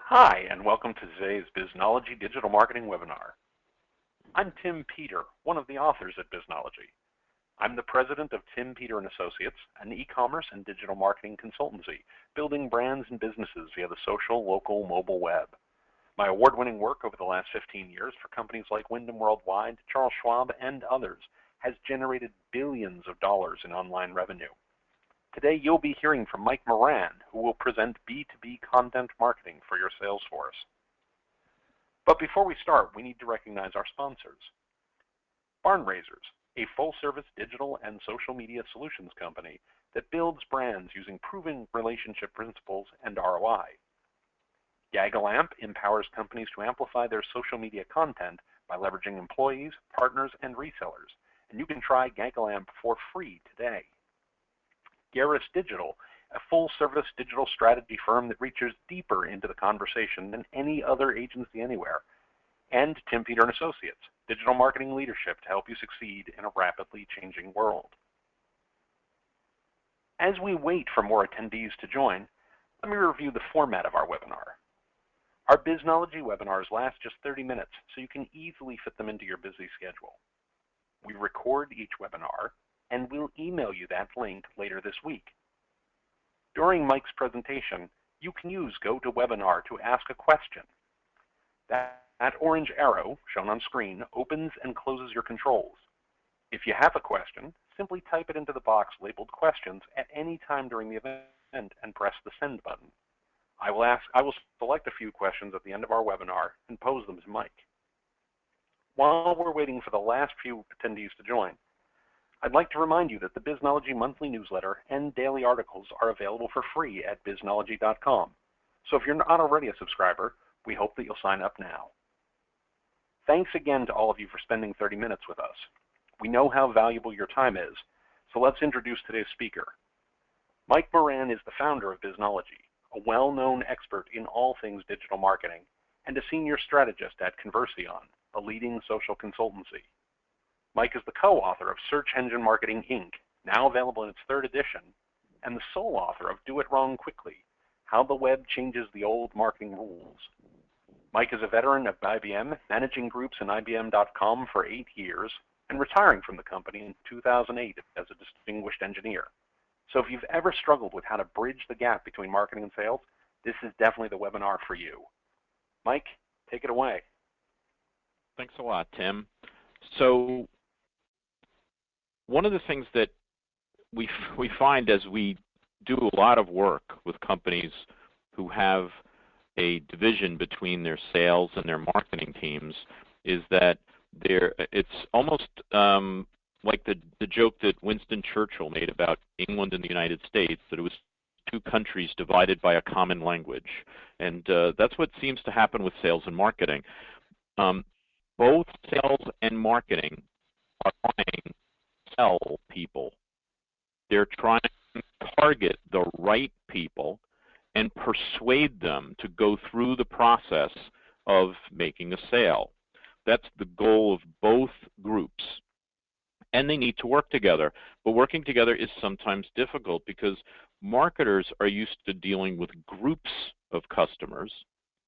Hi, and welcome to today's Biznology Digital Marketing webinar. I'm Tim Peter, one of the authors at Biznology. I'm the president of Tim Peter & Associates, an e-commerce and digital marketing consultancy, building brands and businesses via the social, local, mobile web. My award-winning work over the last 15 years for companies like Wyndham Worldwide, Charles Schwab, and others has generated billions of dollars in online revenue. Today, you'll be hearing from Mike Moran, who will present B2B content marketing for your sales force. But before we start, we need to recognize our sponsors. Barn Raisers, a full-service digital and social media solutions company that builds brands using proven relationship principles and ROI. Gagalamp empowers companies to amplify their social media content by leveraging employees, partners, and resellers, and you can try Gagalamp for free today. Garris Digital, a full-service digital strategy firm that reaches deeper into the conversation than any other agency anywhere. And Tim Peter & Associates, digital marketing leadership to help you succeed in a rapidly changing world. As we wait for more attendees to join, let me review the format of our webinar. Our Biznology webinars last just 30 minutes, so you can easily fit them into your busy schedule. We record each webinar, and we'll email you that link later this week. During Mike's presentation, you can use GoToWebinar to ask a question. That orange arrow shown on screen opens and closes your controls. If you have a question, simply type it into the box labeled questions at any time during the event and press the send button. I will select a few questions at the end of our webinar and pose them to Mike. While we're waiting for the last few attendees to join, I'd like to remind you that the Biznology monthly newsletter and daily articles are available for free at biznology.com. So if you're not already a subscriber, we hope that you'll sign up now. Thanks again to all of you for spending 30 minutes with us. We know how valuable your time is, so let's introduce today's speaker. Mike Moran is the founder of Biznology, a well-known expert in all things digital marketing, and a senior strategist at Conversion, a leading social consultancy. Mike is the co-author of Search Engine Marketing, Inc., now available in its 3rd edition, and the sole author of Do It Wrong Quickly, How the Web Changes the Old Marketing Rules. Mike is a veteran of IBM, managing groups in IBM.com for 8 years, and retiring from the company in 2008 as a distinguished engineer. So if you've ever struggled with how to bridge the gap between marketing and sales, this is definitely the webinar for you. Mike, take it away. Thanks a lot, Tim. So one of the things that we find as we do a lot of work with companies who have a division between their sales and their marketing teams is that it's almost like the joke that Winston Churchill made about England and the United States, that it was two countries divided by a common language. And that's what seems to happen with sales and marketing. Both sales and marketing are trying to sell people. They're trying to target the right people and persuade them to go through the process of making a sale. That's the goal of both groups. And they need to work together. But working together is sometimes difficult because marketers are used to dealing with groups of customers,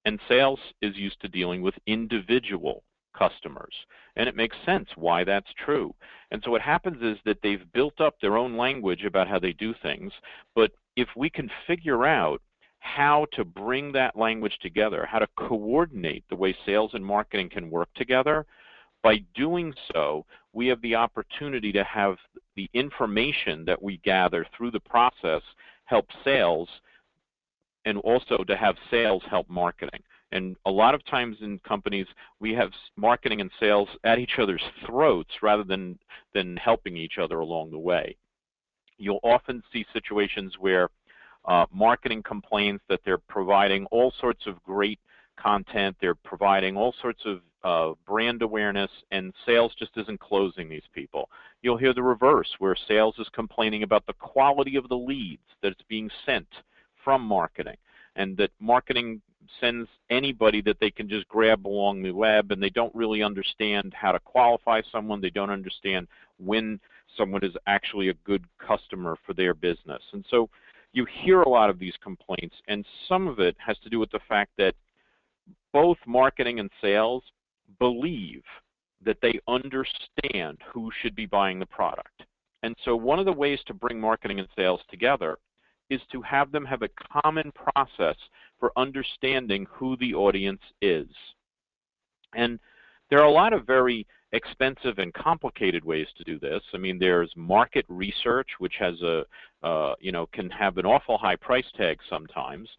and sales is used to dealing with individual customers. And it makes sense why that's true. And so what happens is that they've built up their own language about how they do things, but if we can figure out how to bring that language together, how to coordinate the way sales and marketing can work together, by doing so, we have the opportunity to have the information that we gather through the process help sales, and also to have sales help marketing. And a lot of times in companies, we have marketing and sales at each other's throats rather than helping each other along the way. You'll often see situations where marketing complains that they're providing all sorts of great content, they're providing all sorts of brand awareness, and sales just isn't closing these people. You'll hear the reverse, where sales is complaining about the quality of the leads that's being sent from marketing, and that marketing sends anybody that they can just grab along the web, and they don't really understand how to qualify someone. They don't understand when someone is actually a good customer for their business. And so you hear a lot of these complaints, and some of it has to do with the fact that both marketing and sales believe that they understand who should be buying the product. And so one of the ways to bring marketing and sales together is to have them have a common process for understanding who the audience is. And there are a lot of very expensive and complicated ways to do this. I mean, there's market research, which has can have an awful high price tag sometimes.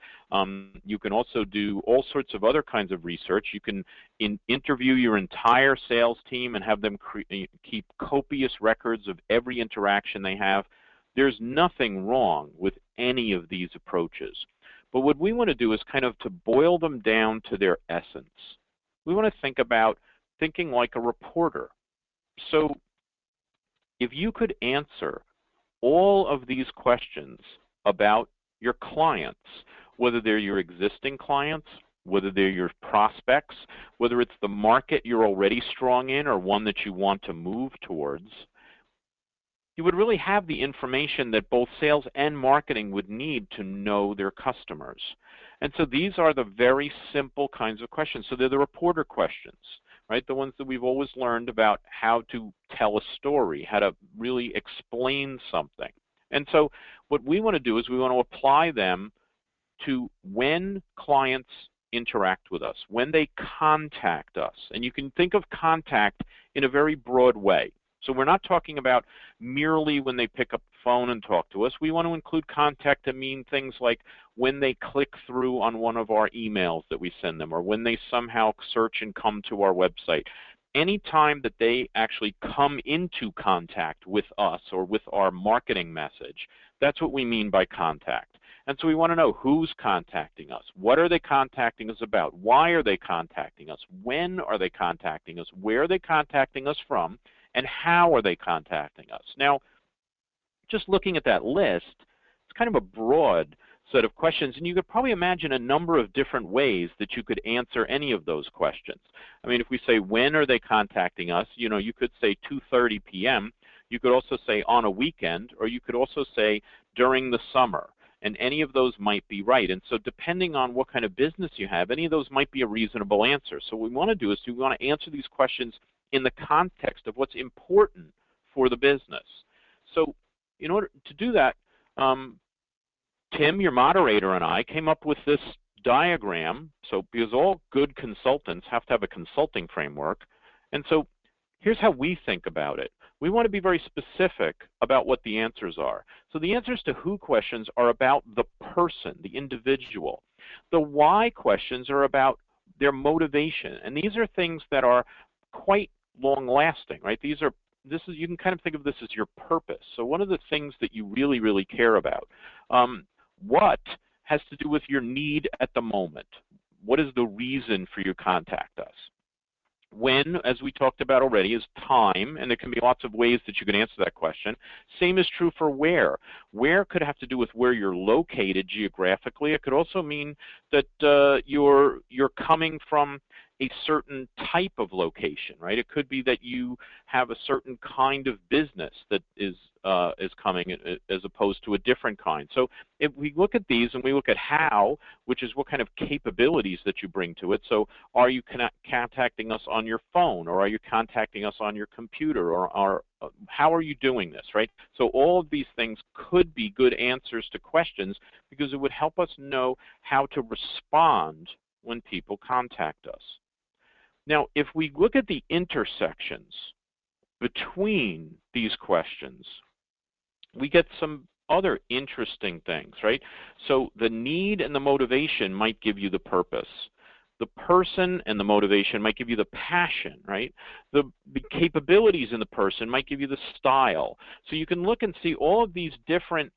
You can also do all sorts of other kinds of research. You can interview your entire sales team and have them keep copious records of every interaction they have. There's nothing wrong with any of these approaches. But what we want to do is kind of to boil them down to their essence. We want to think about thinking like a reporter. So if you could answer all of these questions about your clients, whether they're your existing clients, whether they're your prospects, whether it's the market you're already strong in or one that you want to move towards, you would really have the information that both sales and marketing would need to know their customers. And so these are the very simple kinds of questions. So they're the reporter questions, right? The ones that we've always learned about how to tell a story, how to really explain something. And so what we want to do is we want to apply them to when clients interact with us, when they contact us. And you can think of contact in a very broad way. So we're not talking about merely when they pick up the phone and talk to us. We want to include contact to mean things like when they click through on one of our emails that we send them, or when they somehow search and come to our website. Anytime that they actually come into contact with us or with our marketing message, that's what we mean by contact. And so we want to know who's contacting us, what are they contacting us about, why are they contacting us, when are they contacting us, where are they contacting us from, and how are they contacting us? Now, just looking at that list, it's kind of a broad set of questions, and you could probably imagine a number of different ways that you could answer any of those questions. I mean, if we say, when are they contacting us, you could say 2:30 p.m. You could also say on a weekend, or you could also say during the summer. And any of those might be right. And so depending on what kind of business you have, any of those might be a reasonable answer. So what we want to do is we want to answer these questions in the context of what's important for the business. So in order to do that, Tim, your moderator, and I came up with this diagram. So because all good consultants have to have a consulting framework. And so here's how we think about it. We want to be very specific about what the answers are. So the answers to who questions are about the person, the individual. The why questions are about their motivation. And these are things that are quite long-lasting, right? You can kind of think of this as your purpose. So one of the things that you really, really care about. What has to do with your need at the moment? What is the reason for you to contact us? When, as we talked about already, is time, and there can be lots of ways that you can answer that question. Same is true for where. Where could have to do with where you're located geographically. It could also mean that you're coming from a certain type of location, right? It could be that you have a certain kind of business that is coming as opposed to a different kind. So if we look at these and we look at how, which is what kind of capabilities that you bring to it. So are you contacting us on your phone, or are you contacting us on your computer, or how are you doing this, right? So all of these things could be good answers to questions because it would help us know how to respond when people contact us. Now, if we look at the intersections between these questions, we get some other interesting things, right? So the need and the motivation might give you the purpose. The person and the motivation might give you the passion, right? The capabilities in the person might give you the style. So you can look and see all of these different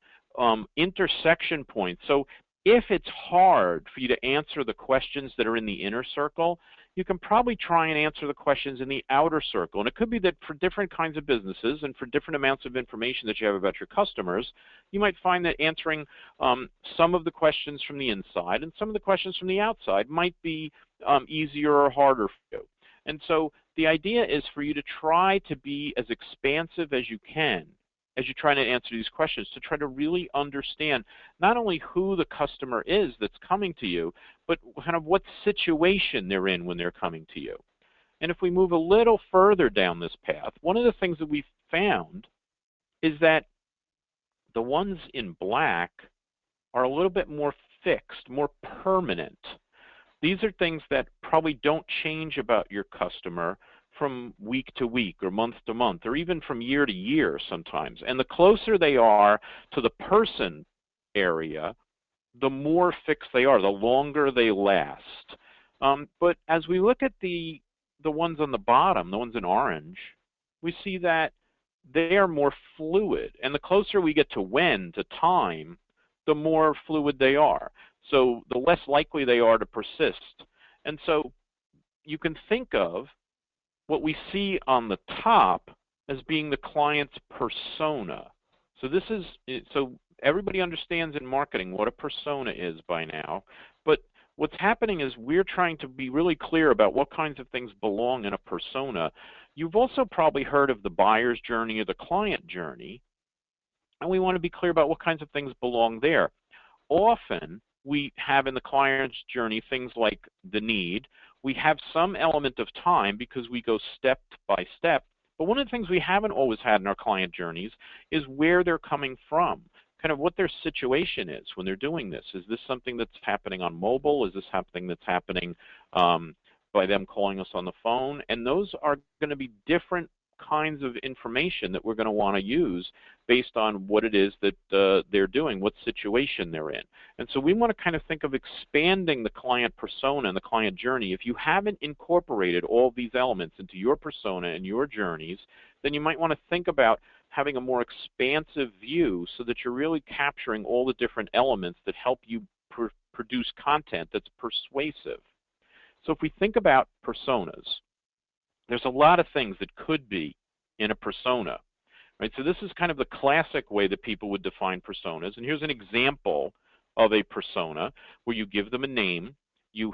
intersection points. So if it's hard for you to answer the questions that are in the inner circle, you can probably try and answer the questions in the outer circle. And it could be that for different kinds of businesses and for different amounts of information that you have about your customers, you might find that answering some of the questions from the inside and some of the questions from the outside might be easier or harder for you. And so the idea is for you to try to be as expansive as you can as you try to answer these questions, to try to really understand not only who the customer is that's coming to you, but kind of what situation they're in when they're coming to you. And if we move a little further down this path, one of the things that we've found is that the ones in black are a little bit more fixed, more permanent. These are things that probably don't change about your customer from week to week or month to month or even from year to year sometimes. And the closer they are to the person area, the more fixed they are, the longer they last. But as we look at the ones on the bottom, the ones in orange, we see that they are more fluid. And the closer we get to when, to time, the more fluid they are. So the less likely they are to persist. And so you can think of what we see on the top as being the client's persona. So everybody understands in marketing what a persona is by now, but what's happening is we're trying to be really clear about what kinds of things belong in a persona. You've also probably heard of the buyer's journey or the client journey, and we want to be clear about what kinds of things belong there. Often we have in the client's journey things like the need. We have some element of time because we go step by step. But one of the things we haven't always had in our client journeys is where they're coming from, kind of what their situation is when they're doing this. Is this something that's happening on mobile? Is this something that's happening by them calling us on the phone? And those are going to be different kinds of information that we're going to want to use based on what it is that they're doing, what situation they're in. And so we want to kind of think of expanding the client persona and the client journey. If you haven't incorporated all of these elements into your persona and your journeys, then you might want to think about having a more expansive view so that you're really capturing all the different elements that help you produce content that's persuasive. So if we think about personas, there's a lot of things that could be in a persona, right? So this is kind of the classic way that people would define personas. And here's an example of a persona where you give them a name, you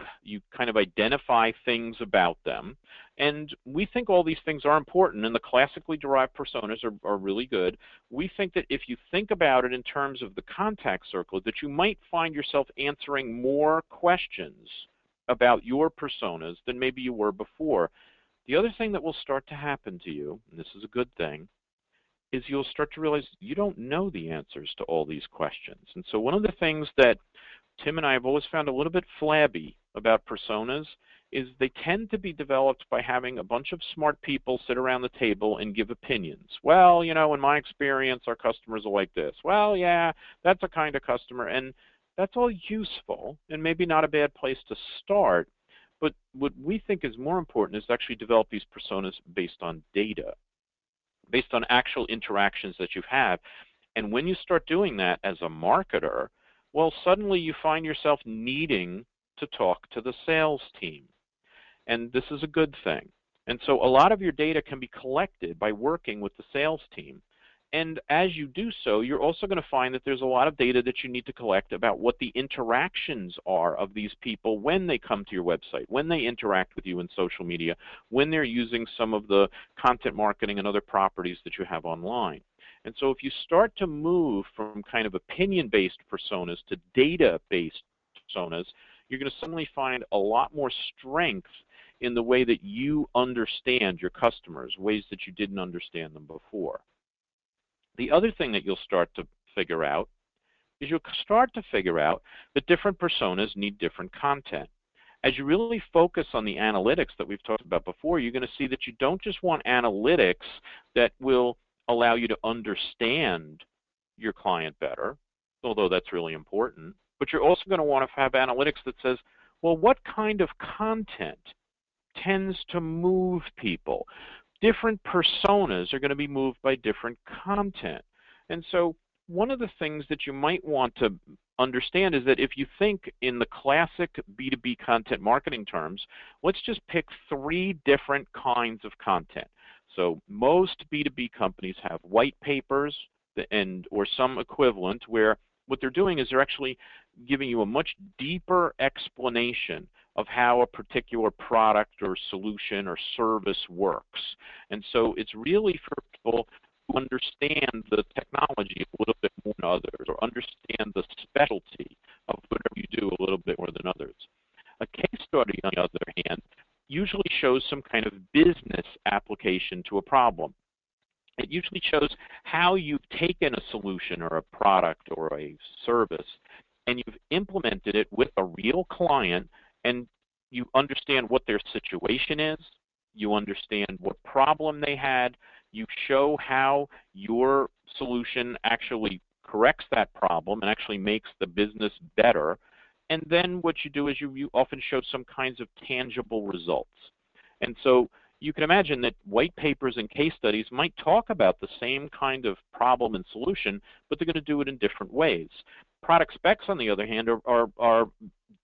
kind of identify things about them, and we think all these things are important, and the classically derived personas are really good. We think that if you think about it in terms of the contact circle, that you might find yourself answering more questions about your personas than maybe you were before. The other thing that will start to happen to you, and this is a good thing, is you'll start to realize you don't know the answers to all these questions. And so one of the things that Tim and I have always found a little bit flabby about personas is they tend to be developed by having a bunch of smart people sit around the table and give opinions. Well, you know, in my experience, our customers are like this. Well, yeah, that's a kind of customer. And that's all useful and maybe not a bad place to start. But what we think is more important is to actually develop these personas based on data, based on actual interactions that you have. And when you start doing that as a marketer, well, suddenly you find yourself needing to talk to the sales team. And this is a good thing. And so a lot of your data can be collected by working with the sales team. And as you do so, you're also going to find that there's a lot of data that you need to collect about what the interactions are of these people when they come to your website, when they interact with you in social media, when they're using some of the content marketing and other properties that you have online. And so if you start to move from kind of opinion-based personas to data-based personas, you're going to suddenly find a lot more strength in the way that you understand your customers, ways that you didn't understand them before. The other thing that you'll start to figure out is you'll start to figure out that different personas need different content. As you really focus on the analytics that we've talked about before, you're going to see that you don't just want analytics that will allow you to understand your client better, although that's really important, but you're also going to want to have analytics that says, well, what kind of content tends to move people? Different personas are going to be moved by different content. And so one of the things that you might want to understand is that if you think in the classic B2B content marketing terms, let's just pick 3 different kinds of content. So most B2B companies have white papers or some equivalent where what they're doing is they're actually giving you a much deeper explanation of how a particular product or solution or service works. And so it's really for people understand the technology a little bit more than others, or understand the specialty of whatever you do a little bit more than others. A case study, on the other hand, usually shows some kind of business application to a problem. It usually shows how you've taken a solution or a product or a service and you've implemented it with a real client, and you understand what their situation is, you understand what problem they had, you show how your solution actually corrects that problem and actually makes the business better. And then what you do is you often show some kinds of tangible results. And so you can imagine that white papers and case studies might talk about the same kind of problem and solution, but they're going to do it in different ways. Product specs, on the other hand, are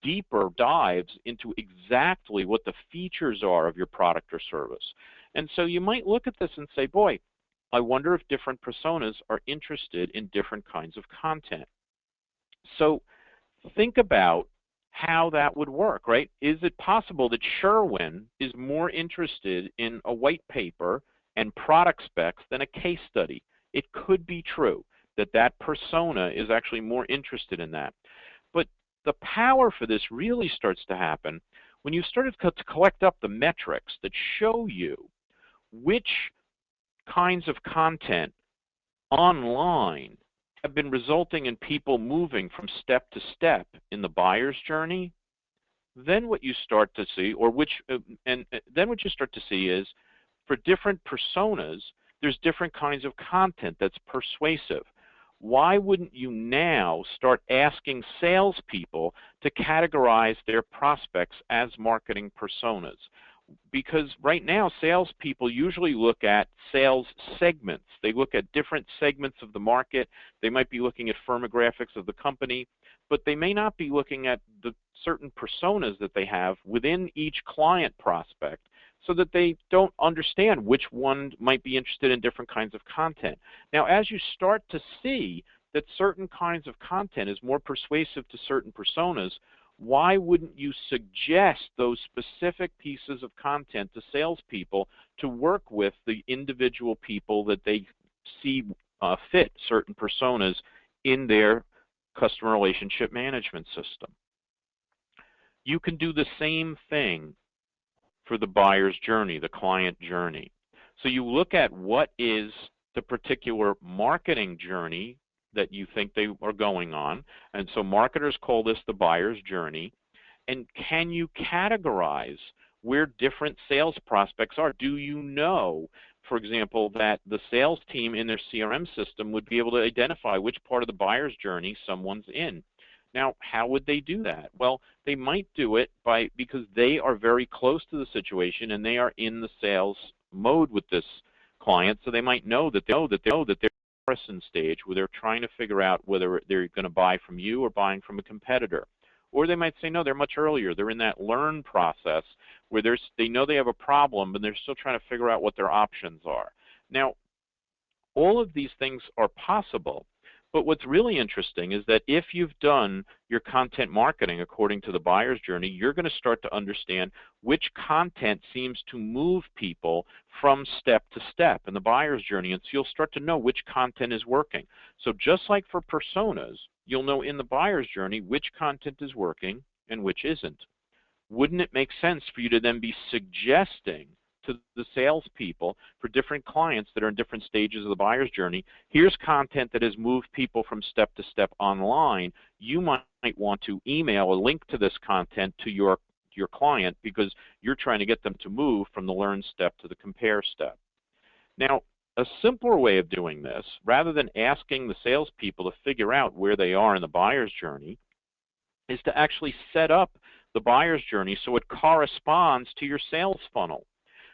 deeper dives into exactly what the features are of your product or service. And so you might look at this and say, boy, I wonder if different personas are interested in different kinds of content. So think about how that would work, right? Is it possible that Sherwin is more interested in a white paper and product specs than a case study? It could be true that that persona is actually more interested in that. But the power for this really starts to happen when you started to collect up the metrics that show you which kinds of content online have been resulting in people moving from step to step in the buyer's journey. Then what you start to see, then what you start to see is, for different personas, there's different kinds of content that's persuasive. Why wouldn't you now start asking salespeople to categorize their prospects as marketing personas? Because right now, salespeople usually look at sales segments. They look at different segments of the market. They might be looking at firmographics of the company, but they may not be looking at the certain personas that they have within each client prospect, so that they don't understand which one might be interested in different kinds of content. Now, as you start to see that certain kinds of content is more persuasive to certain personas, why wouldn't you suggest those specific pieces of content to salespeople to work with the individual people that they see fit certain personas in their customer relationship management system? You can do the same thing for the buyer's journey, the client journey. So you look at what is the particular marketing journey that you think they are going on, and so marketers call this the buyer's journey. And can you categorize where different sales prospects are? Do you know, for example, that the sales team in their CRM system would be able to identify which part of the buyer's journey someone's in? Now, how would they do that? Well, they might do it because they are very close to the situation and they are in the sales mode with this client, so they might know that they're comparison stage where they're trying to figure out whether they're going to buy from you or buying from a competitor. Or they might say, no, they're much earlier. They're in that learn process where they know they have a problem, but they're still trying to figure out what their options are. Now, all of these things are possible, but what's really interesting is that if you've done your content marketing according to the buyer's journey, you're going to start to understand which content seems to move people from step to step in the buyer's journey, and so you'll start to know which content is working. So just like for personas, you'll know in the buyer's journey which content is working and which isn't. Wouldn't it make sense for you to then be suggesting to the salespeople for different clients that are in different stages of the buyer's journey, here's content that has moved people from step to step online. You might want to email a link to this content to your client because you're trying to get them to move from the learn step to the compare step. Now, a simpler way of doing this, rather than asking the salespeople to figure out where they are in the buyer's journey, is to actually set up the buyer's journey so it corresponds to your sales funnel.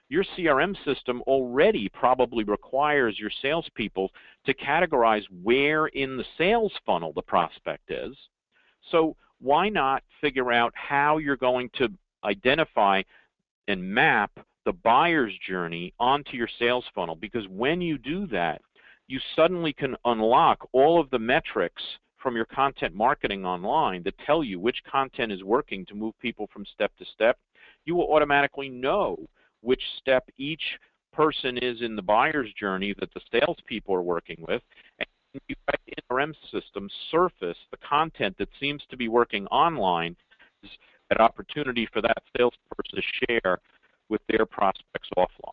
Your CRM system already probably requires your salespeople to categorize where in the sales funnel the prospect is. So why not figure out how you're going to identify and map the buyer's journey onto your sales funnel? Because when you do that, you suddenly can unlock all of the metrics from your content marketing online that tell you which content is working to move people from step to step. You will automatically know which step each person is in the buyer's journey that the salespeople are working with, and you let the CRM system surface the content that seems to be working online as an opportunity for that salesperson to share with their prospects offline.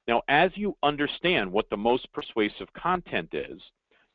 Now, as you understand what the most persuasive content is,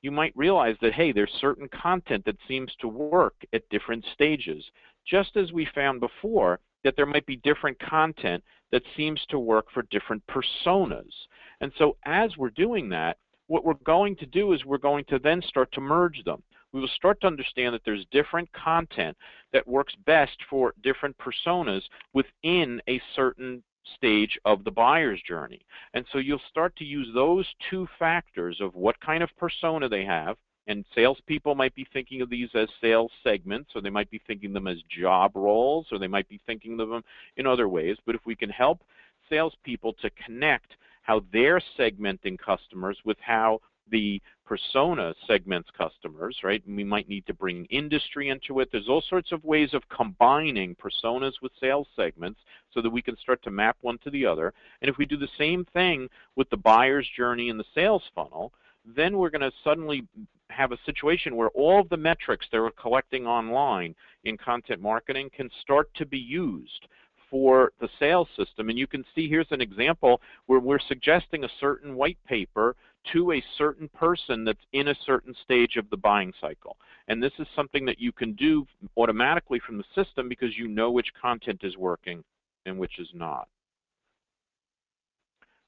you might realize that, hey, there's certain content that seems to work at different stages, just as we found before that there might be different content that seems to work for different personas. And so as we're doing that, what we're going to do is we're going to then start to merge them. We will start to understand that there's different content that works best for different personas within a certain stage of the buyer's journey. And so you'll start to use those two factors of what kind of persona they have, and salespeople might be thinking of these as sales segments, or they might be thinking of them as job roles, or they might be thinking of them in other ways. But if we can help salespeople to connect how they're segmenting customers with how the persona segments customers, right? And we might need to bring industry into it. There's all sorts of ways of combining personas with sales segments so that we can start to map one to the other. And if we do the same thing with the buyer's journey and the sales funnel, then we're going to suddenly have a situation where all of the metrics that we're collecting online in content marketing can start to be used for the sales system. And you can see here's an example where we're suggesting a certain white paper to a certain person that's in a certain stage of the buying cycle. And this is something that you can do automatically from the system because you know which content is working and which is not.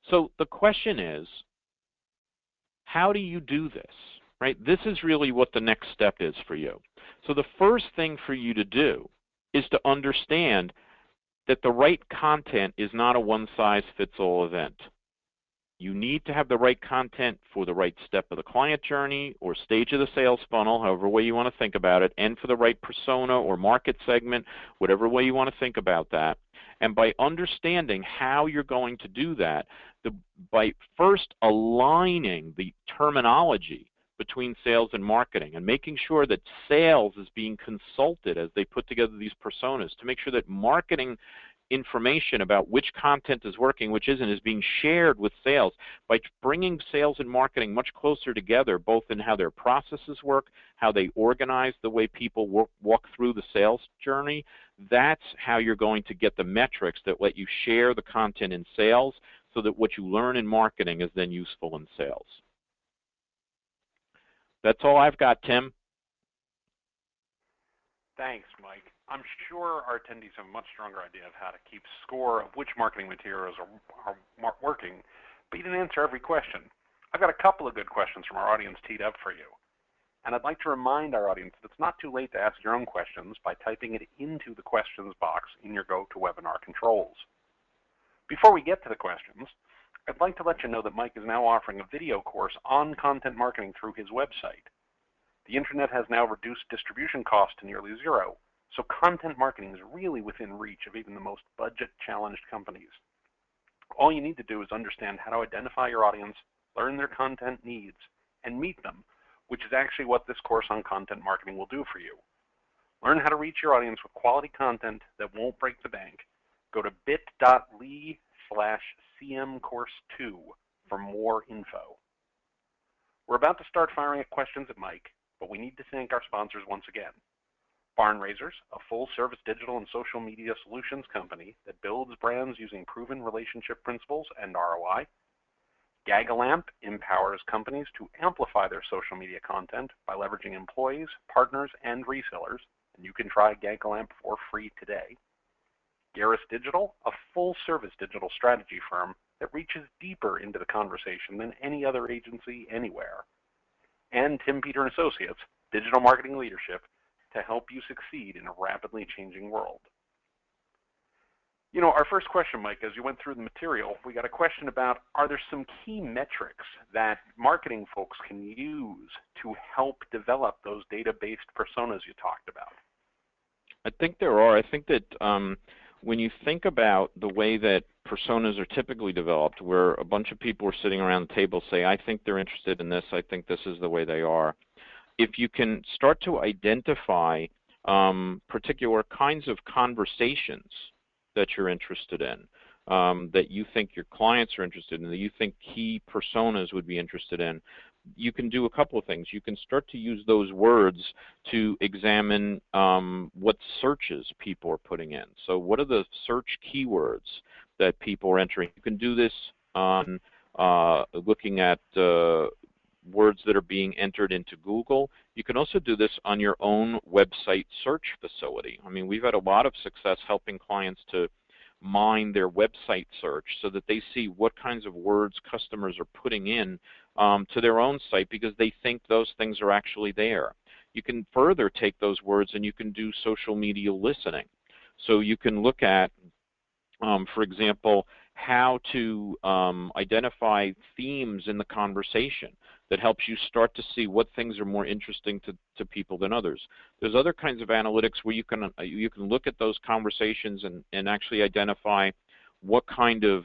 So the question is, how do you do this? Right? This is really what the next step is for you. So the first thing for you to do is to understand that the right content is not a one-size-fits-all event. You need to have the right content for the right step of the client journey or stage of the sales funnel, however way you want to think about it, and for the right persona or market segment, whatever way you want to think about that. And by understanding how you're going to do that, by first aligning the terminology between sales and marketing and making sure that sales is being consulted as they put together these personas to make sure that marketing information about which content is working, which isn't, is being shared with sales. By bringing sales and marketing much closer together, both in how their processes work, how they organize the way people walk through the sales journey, that's how you're going to get the metrics that let you share the content in sales so that what you learn in marketing is then useful in sales. That's all I've got, Tim. Thanks, Mike. I'm sure our attendees have a much stronger idea of how to keep score of which marketing materials are working, but you didn't answer every question. I've got a couple of good questions from our audience teed up for you. And I'd like to remind our audience that it's not too late to ask your own questions by typing it into the questions box in your GoToWebinar controls. Before we get to the questions, I'd like to let you know that Mike is now offering a video course on content marketing through his website. The internet has now reduced distribution costs to nearly zero, so content marketing is really within reach of even the most budget-challenged companies. All you need to do is understand how to identify your audience, learn their content needs, and meet them, which is actually what this course on content marketing will do for you. Learn how to reach your audience with quality content that won't break the bank. Go to bit.ly/cmcourse2 for more info. We're about to start firing at questions at Mike, but we need to thank our sponsors once again. Barn Raisers, a full-service digital and social media solutions company that builds brands using proven relationship principles and ROI. Gagalamp empowers companies to amplify their social media content by leveraging employees, partners, and resellers, and you can try Gagalamp for free today. Garris Digital, a full-service digital strategy firm that reaches deeper into the conversation than any other agency anywhere. And Tim Peter & Associates, digital marketing leadership to help you succeed in a rapidly changing world. You know, our first question, Mike, as you went through the material, we got a question about, are there some key metrics that marketing folks can use to help develop those data-based personas you talked about? I think there are. I think that when you think about the way that personas are typically developed, where a bunch of people are sitting around the table say, I think they're interested in this, I think this is the way they are. If you can start to identify particular kinds of conversations that you're interested in, that you think your clients are interested in, that you think key personas would be interested in, you can do a couple of things. You can start to use those words to examine what searches people are putting in. So what are the search keywords that people are entering? You can do this on looking at words that are being entered into Google. You can also do this on your own website search facility. I mean, we've had a lot of success helping clients to mine their website search so that they see what kinds of words customers are putting in to their own site because they think those things are actually there. You can further take those words and you can do social media listening. So you can look at, for example, how to identify themes in the conversation that helps you start to see what things are more interesting to people than others. There's other kinds of analytics where you can look at those conversations and actually identify what kind of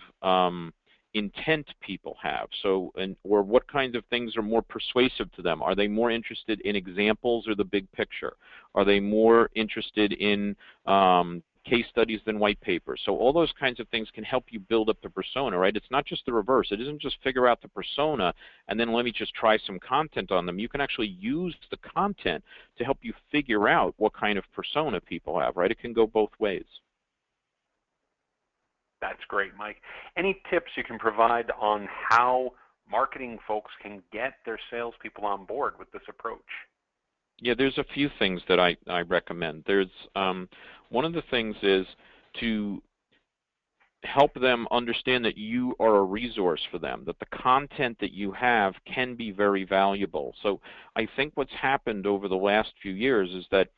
intent people have. So, or what kinds of things are more persuasive to them. Are they more interested in examples or the big picture? Are they more interested in case studies than white papers? So all those kinds of things can help you build up the persona, right? It's not just the reverse. It isn't just figure out the persona and then let me just try some content on them. You can actually use the content to help you figure out what kind of persona people have, right? It can go both ways. That's great, Mike. Any tips you can provide on how marketing folks can get their salespeople on board with this approach? Yeah, there's a few things that I recommend. There's one of the things is to help them understand that you are a resource for them, that the content that you have can be very valuable. So I think what's happened over the last few years is that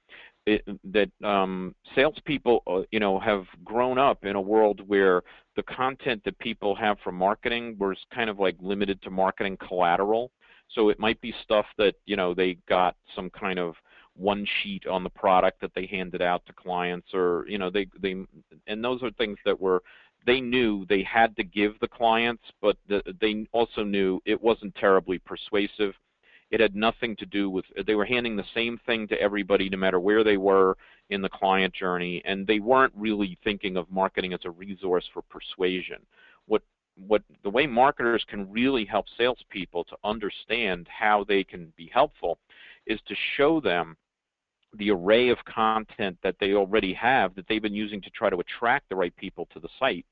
salespeople, have grown up in a world where the content that people have for marketing was kind of like limited to marketing collateral. So it might be stuff that, they got some kind of one sheet on the product that they handed out to clients, or, and those are things that they knew they had to give the clients, but they also knew it wasn't terribly persuasive. It had nothing to do with, they were handing the same thing to everybody no matter where they were in the client journey, and they weren't really thinking of marketing as a resource for persuasion. The way marketers can really help salespeople to understand how they can be helpful is to show them the array of content that they already have that they've been using to try to attract the right people to the site.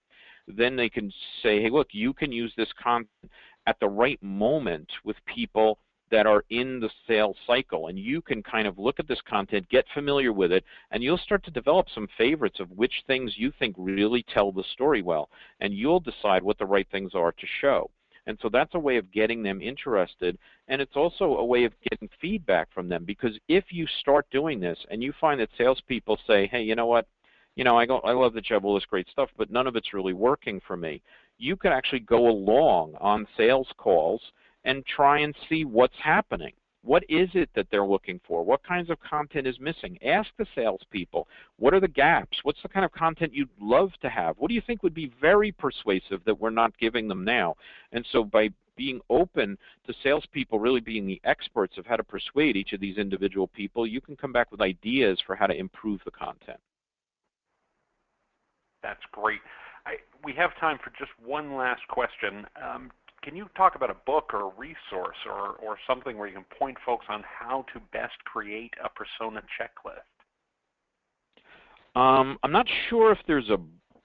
Then they can say, hey, look, you can use this content at the right moment with people that are in the sales cycle, and you can kind of look at this content, get familiar with it, and you'll start to develop some favorites of which things you think really tell the story well, and you'll decide what the right things are to show. And so that's a way of getting them interested, and it's also a way of getting feedback from them, because if you start doing this and you find that salespeople say, hey, you know what, I love that you have all this great stuff, but none of it's really working for me, you can actually go along on sales calls and try and see what's happening. What is it that they're looking for? What kinds of content is missing? Ask the salespeople, what are the gaps? What's the kind of content you'd love to have? What do you think would be very persuasive that we're not giving them now? And so by being open to salespeople really being the experts of how to persuade each of these individual people, you can come back with ideas for how to improve the content. That's great. We have time for just one last question. Can you talk about a book or a resource or something where you can point folks on how to best create a persona checklist? I'm not sure if there's a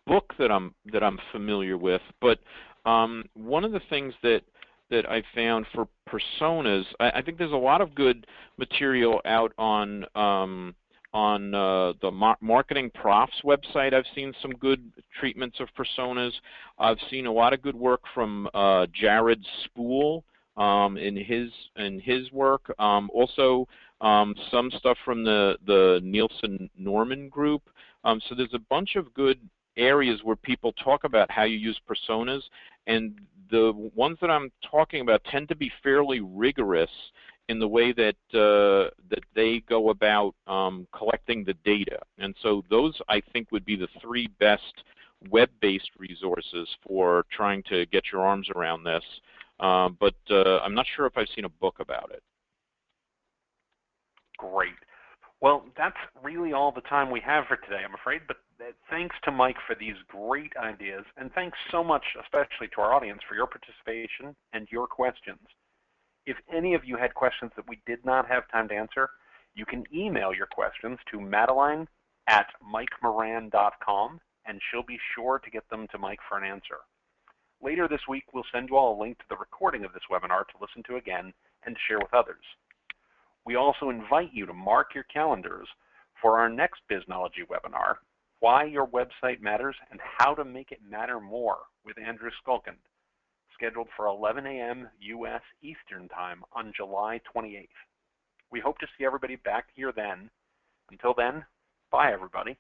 book that I'm familiar with, but one of the things that I found for personas, I think there's a lot of good material out on the Marketing Prof's website. I've seen some good treatments of personas. I've seen a lot of good work from Jared Spool in his work. Also, some stuff from the Nielsen Norman Group. So there's a bunch of good areas where people talk about how you use personas, and the ones that I'm talking about tend to be fairly rigorous in the way that that they go about collecting the data. And so those, I think, would be the three best web-based resources for trying to get your arms around this. But I'm not sure if I've seen a book about it. Great. Well, that's really all the time we have for today, I'm afraid, but thanks to Mike for these great ideas, and thanks so much, especially to our audience, for your participation and your questions. If any of you had questions that we did not have time to answer, you can email your questions to Madeline@mikemoran.com, and she'll be sure to get them to Mike for an answer. Later this week, we'll send you all a link to the recording of this webinar to listen to again and to share with others. We also invite you to mark your calendars for our next Biznology webinar, Why Your Website Matters and How to Make It Matter More, with Andrew Skulkin, scheduled for 11 a.m. U.S. Eastern Time on July 28th. We hope to see everybody back here then. Until then, bye everybody.